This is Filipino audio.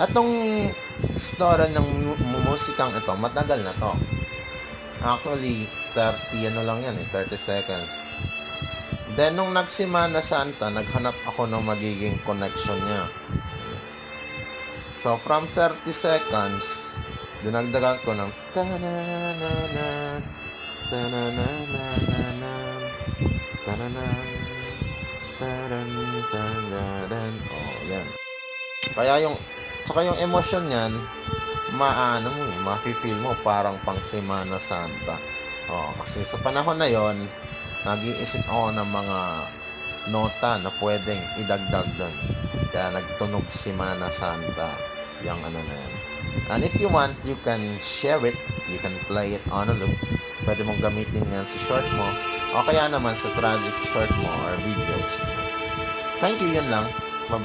Atong story ng musikang ito, matagal na 'to. Actually, 30 ano lang 'yan, 30 seconds. Then nung nagsimana Santa, naghanap ako ng magiging connection niya. So from 30 seconds, dinagdagan ko ng tanananan, tananananan, tananan, taran, tararan. Oh, yan. Kaya tsaka yung emosyon niyan, maano mo mafe-feel mo parang pang Semana Santa. Oh, kasi sa panahon na yon, nag-iisip ako ng mga nota na pwedeng idagdag doon. Kaya nagtunog Semana Santa yung ano na yan. And if you want, you can share it. You can play it on a loop. Pwede mong gamitin yan sa short mo o kaya naman sa tragic short mo or videos. Thank you, yun lang.